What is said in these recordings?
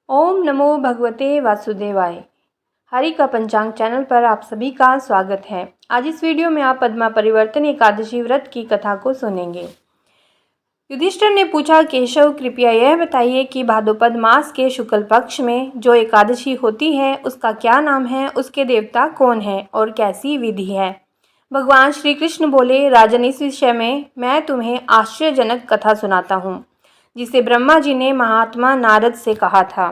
ओम नमो भगवते वासुदेवाय। हरि का पंचांग चैनल पर आप सभी का स्वागत है। आज इस वीडियो में आप पद्मा परिवर्तन एकादशी व्रत की कथा को सुनेंगे। युधिष्ठिर ने पूछा, केशव कृपया यह बताइए कि भाद्रपद मास के शुक्ल पक्ष में जो एकादशी होती है उसका क्या नाम है, उसके देवता कौन है और कैसी विधि है। भगवान श्री कृष्ण बोले, राजन, इस विषय में मैं तुम्हें आश्चर्यजनक कथा सुनाता हूँ जिसे ब्रह्मा जी ने महात्मा नारद से कहा था।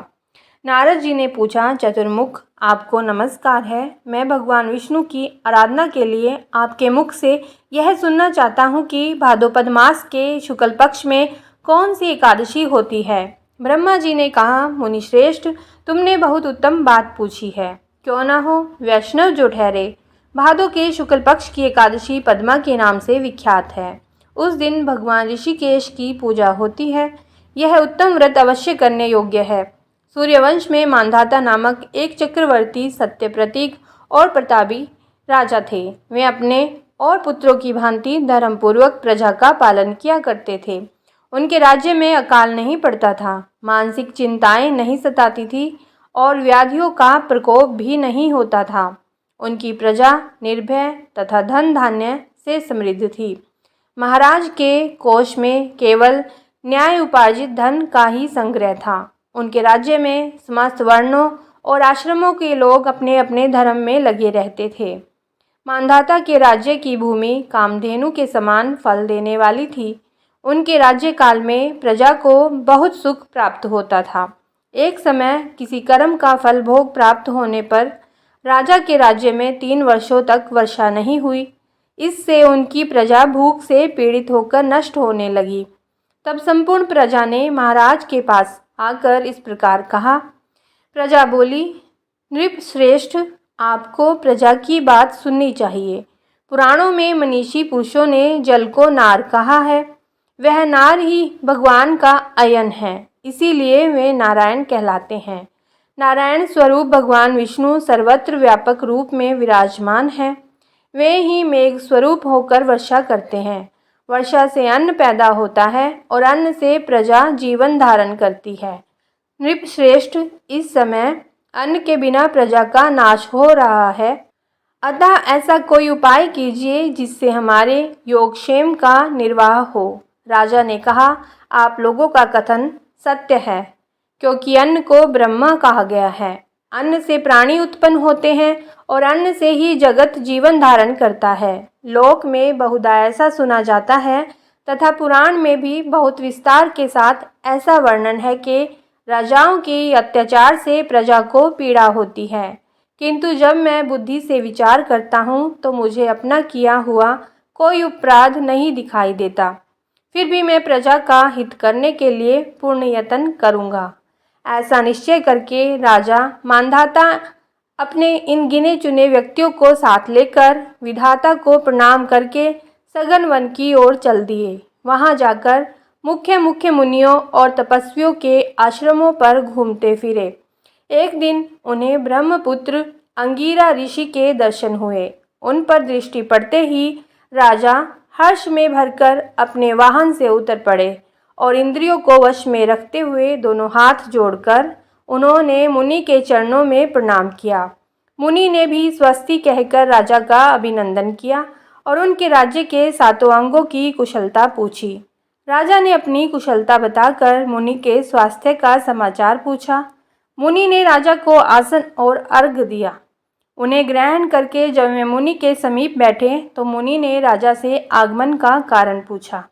नारद जी ने पूछा, चतुर्मुख, आपको नमस्कार है। मैं भगवान विष्णु की आराधना के लिए आपके मुख से यह सुनना चाहता हूँ कि भाद्रपद मास के शुक्ल पक्ष में कौन सी एकादशी होती है। ब्रह्मा जी ने कहा, मुनिश्रेष्ठ, तुमने बहुत उत्तम बात पूछी है। क्यों ना हो, वैष्णव जो ठहरे। भादो के शुक्ल पक्ष की एकादशी पद्मा के नाम से विख्यात है। उस दिन भगवान ऋषिकेश की पूजा होती है। यह उत्तम व्रत अवश्य करने योग्य है। सूर्यवंश में मांधाता नामक एक चक्रवर्ती, सत्य प्रतीक और प्रतापी राजा थे। वे अपने और पुत्रों की भांति धर्मपूर्वक प्रजा का पालन किया करते थे। उनके राज्य में अकाल नहीं पड़ता था, मानसिक चिंताएं नहीं सताती थी और व्याधियों का प्रकोप भी नहीं होता था। उनकी प्रजा निर्भय तथा धन धान्य से समृद्ध थी। महाराज के कोष में केवल न्याय उपार्जित धन का ही संग्रह था। उनके राज्य में समस्त वर्णों और आश्रमों के लोग अपने अपने धर्म में लगे रहते थे। मांधाता के राज्य की भूमि कामधेनु के समान फल देने वाली थी। उनके राज्य काल में प्रजा को बहुत सुख प्राप्त होता था। एक समय किसी कर्म का फल भोग प्राप्त होने पर राजा के राज्य में 3 वर्षों तक वर्षा नहीं हुई। इससे उनकी प्रजा भूख से पीड़ित होकर नष्ट होने लगी। तब संपूर्ण प्रजा ने महाराज के पास आकर इस प्रकार कहा। प्रजा बोली, नृप श्रेष्ठ, आपको प्रजा की बात सुननी चाहिए। पुराणों में मनीषी पुरुषों ने जल को नार कहा है। वह नार ही भगवान का अयन है, इसीलिए वे नारायण कहलाते हैं। नारायण स्वरूप भगवान विष्णु सर्वत्र व्यापक रूप में विराजमान हैं। वे ही मेघ स्वरूप होकर वर्षा करते हैं। वर्षा से अन्न पैदा होता है और अन्न से प्रजा जीवन धारण करती है। नृप श्रेष्ठ, इस समय अन्न के बिना प्रजा का नाश हो रहा है, अतः ऐसा कोई उपाय कीजिए जिससे हमारे योगक्षेम का निर्वाह हो। राजा ने कहा, आप लोगों का कथन सत्य है, क्योंकि अन्न को ब्रह्मा कहा गया है। अन्न से प्राणी उत्पन्न होते हैं और अन्न से ही जगत जीवन धारण करता है। लोक में बहुधा ऐसा सुना जाता है तथा पुराण में भी बहुत विस्तार के साथ ऐसा वर्णन है कि राजाओं के अत्याचार से प्रजा को पीड़ा होती है। किंतु जब मैं बुद्धि से विचार करता हूँ तो मुझे अपना किया हुआ कोई अपराध नहीं दिखाई देता। फिर भी मैं प्रजा का हित करने के लिए पूर्ण यत्न करूँगा। ऐसा निश्चय करके राजा मांधाता अपने इन गिने चुने व्यक्तियों को साथ लेकर विधाता को प्रणाम करके सघन वन की ओर चल दिए। वहां जाकर मुख्य मुख्य मुनियों और तपस्वियों के आश्रमों पर घूमते फिरे। एक दिन उन्हें ब्रह्मपुत्र अंगिरा ऋषि के दर्शन हुए। उन पर दृष्टि पड़ते ही राजा हर्ष में भरकर अपने वाहन से उतर पड़े और इंद्रियों को वश में रखते हुए दोनों हाथ जोड़कर उन्होंने मुनि के चरणों में प्रणाम किया। मुनि ने भी स्वस्ति कहकर राजा का अभिनंदन किया और उनके राज्य के 7 अंगों की कुशलता पूछी। राजा ने अपनी कुशलता बताकर मुनि के स्वास्थ्य का समाचार पूछा। मुनि ने राजा को आसन और अर्घ्य दिया। उन्हें ग्रहण करके जब वे मुनि के समीप बैठे तो मुनि ने राजा से आगमन का कारण पूछा।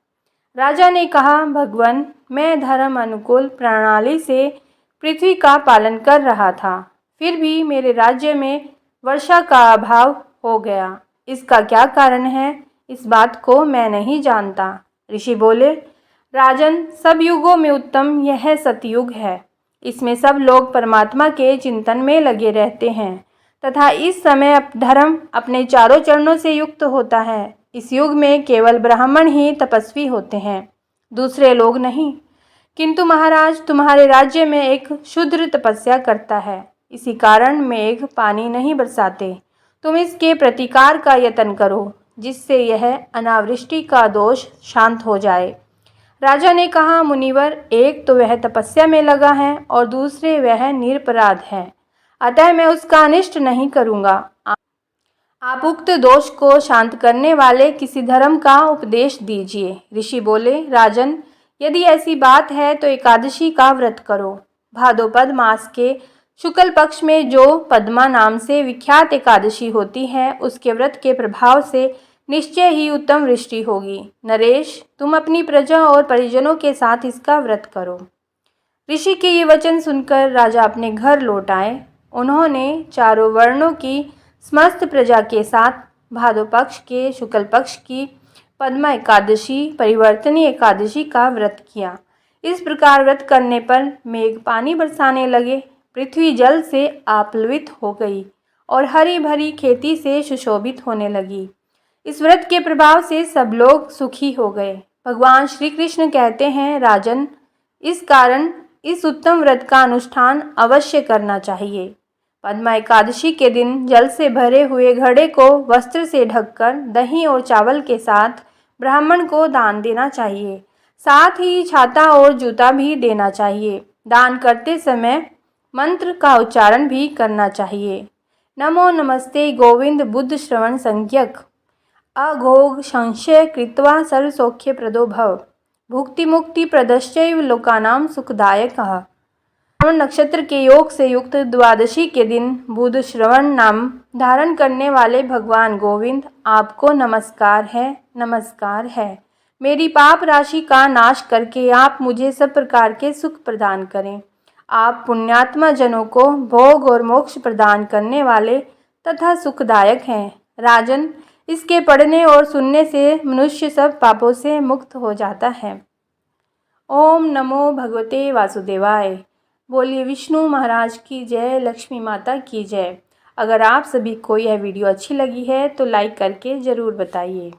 राजा ने कहा, भगवन, मैं धर्म अनुकूल प्रणाली से पृथ्वी का पालन कर रहा था, फिर भी मेरे राज्य में वर्षा का अभाव हो गया। इसका क्या कारण है, इस बात को मैं नहीं जानता। ऋषि बोले, राजन, सब युगों में उत्तम यह सतयुग है। इसमें सब लोग परमात्मा के चिंतन में लगे रहते हैं तथा इस समय धर्म अपने चारों चरणों से युक्त होता है। इस युग में केवल ब्राह्मण ही तपस्वी होते हैं, दूसरे लोग नहीं। किंतु महाराज, तुम्हारे राज्य में एक शूद्र तपस्या करता है, इसी कारण मेघ पानी नहीं बरसाते। तुम इसके प्रतिकार का यत्न करो जिससे यह अनावृष्टि का दोष शांत हो जाए। राजा ने कहा, मुनिवर, एक तो वह तपस्या में लगा है और दूसरे वह निरपराध है, अतः मैं उसका अनिष्ट नहीं करूँगा। आप उक्त दोष को शांत करने वाले किसी धर्म का उपदेश दीजिए। ऋषि बोले, राजन, यदि ऐसी बात है तो एकादशी का व्रत करो। भाद्रपद मास के शुक्ल पक्ष में जो पद्मा नाम से विख्यात एकादशी होती है, उसके व्रत के प्रभाव से निश्चय ही उत्तम वृष्टि होगी। नरेश, तुम अपनी प्रजा और परिजनों के साथ इसका व्रत करो। ऋषि के ये वचन सुनकर राजा अपने घर लौट आए। उन्होंने चारों वर्णों की समस्त प्रजा के साथ भादो पक्ष के शुक्ल पक्ष की पद्मा एकादशी, परिवर्तनी एकादशी का व्रत किया। इस प्रकार व्रत करने पर मेघ पानी बरसाने लगे, पृथ्वी जल से आप्लवित हो गई और हरी भरी खेती से सुशोभित होने लगी। इस व्रत के प्रभाव से सब लोग सुखी हो गए। भगवान श्री कृष्ण कहते हैं, राजन, इस कारण इस उत्तम व्रत का अनुष्ठान अवश्य करना चाहिए। पद्मा एकादशी के दिन जल से भरे हुए घड़े को वस्त्र से ढककर दही और चावल के साथ ब्राह्मण को दान देना चाहिए। साथ ही छाता और जूता भी देना चाहिए। दान करते समय मंत्र का उच्चारण भी करना चाहिए। नमो नमस्ते गोविंद बुद्ध श्रवण संज्ञक अघोघ संशय कृत्वा सर्वसौख्य प्रदो भव भुक्ति मुक्ति प्रदश्चैव लोकानां सुखदायकः। श्रवण नक्षत्र के योग से युक्त द्वादशी के दिन बुध श्रवण नाम धारण करने वाले भगवान गोविंद, आपको नमस्कार है, नमस्कार है। मेरी पाप राशि का नाश करके आप मुझे सब प्रकार के सुख प्रदान करें। आप पुण्यात्मा जनों को भोग और मोक्ष प्रदान करने वाले तथा सुखदायक हैं। राजन, इसके पढ़ने और सुनने से मनुष्य सब पापों से मुक्त हो जाता है। ओम नमो भगवते वासुदेवाय। बोलिए विष्णु महाराज की जय, लक्ष्मी माता की जय। अगर आप सभी को यह वीडियो अच्छी लगी है तो लाइक करके ज़रूर बताइए।